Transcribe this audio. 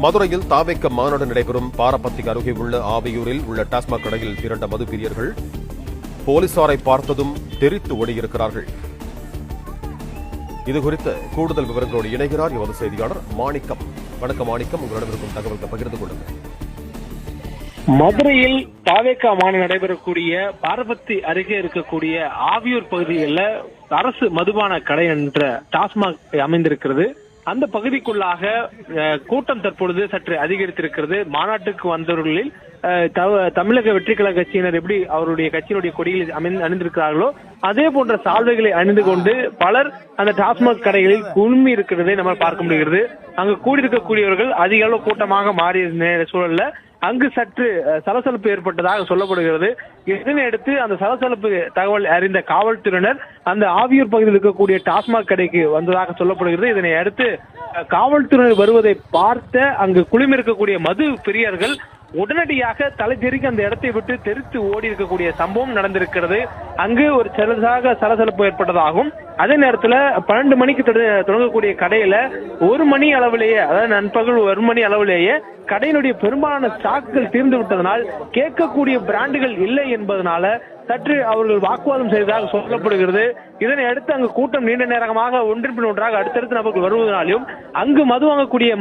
மதுரையில் தாவேக்க மாநாடு நடைபெறும் பாரபத்திக்கு அருகே உள்ள ஆவியூரில் உள்ள டாஸ்மாக் கடையில் திரண்ட மது பிரியர்கள் போலீசாரை பார்த்ததும் தெரித்து ஓடியிருக்கிறார்கள். இதுகுறித்த கூடுதல் விவரங்களோடு இணைகிறார் எமது செய்தியாளர் மாணிக்கம். வணக்கம் மாணிக்கம், உங்களிடம் இருக்கும் தகவல்களை பகிர்ந்து கொள்ளுங்கள். மதுரையில் தாவேக்கா மாநாடு நடைபெறக்கூடிய பாரபத்தி அருகே இருக்கக்கூடிய ஆவியூர் பகுதிகளில் அரசு மதுபான கடை என்ற டாஸ்மாக் அமைந்திருக்கிறது. அந்த பகுதிக்குள்ளாக கூட்டம் தற்பொழுது சற்று அதிகரித்திருக்கிறது. மாநாட்டுக்கு வந்தவர்களில் தமிழக வெற்றி கழக கட்சியினர் எப்படி அவருடைய கட்சியினுடைய கொடியில் அணிந்திருக்கிறார்களோ அதே போன்ற சால்வைகளை அணிந்து கொண்டு பலர் அந்த டாஸ்மாக் கடைகளில் குழுமி இருக்கிறதை நம்ம பார்க்க முடிகிறது. அங்கு கூடியிருக்கக்கூடியவர்கள் அதிக அளவு கூட்டமாக மாறிய சூழல்ல அங்கு சற்று சலசலப்பு ஏற்பட்டதாக சொல்லப்படுகிறது. இதனையடுத்து அந்த சலசலப்பு தகவல் அறிந்த காவல்துறையினர் அந்த ஆவியூர் பகுதியில் இருக்கக்கூடிய டாஸ்மாக் கடைக்கு வந்ததாக சொல்லப்படுகிறது. இதனை அடுத்து காவல்துறையினர் வருவதை பார்த்த அங்கு குழுமி இருக்கக்கூடிய மது பிரியர்கள் உடனடியாக தலை தெறிக்க அந்த இடத்தை விட்டு தெரித்து ஓடி இருக்கக்கூடிய சம்பவம் நடந்திருக்கிறது. அங்கு ஒரு சலசலப்பு ஏற்பட்டதாகும். அதே நேரத்தில் 12 மணிக்கு தொடங்கக்கூடிய கடையில 1 மணி அளவிலேயே, அதாவது நண்பகல் 1 மணி அளவிலேயே கடையினுடைய பெரும்பாலான ஸ்டாக்குகள் தீர்ந்து விட்டதனால் கேட்கக்கூடிய பிராண்டுகள் இல்லை என்பதனால சற்று அவர்கள் வாக்குவாதம் செய்ததாக சொல்லப்படுகிறது. இதனை அடுத்து அங்கு கூட்டம் நீண்ட நேரமாக ஒன்றின் பின் ஒன்றாக அடுத்தடுத்து நபர்கள் வருவதனாலும் அங்கு மது வாங்கக்கூடிய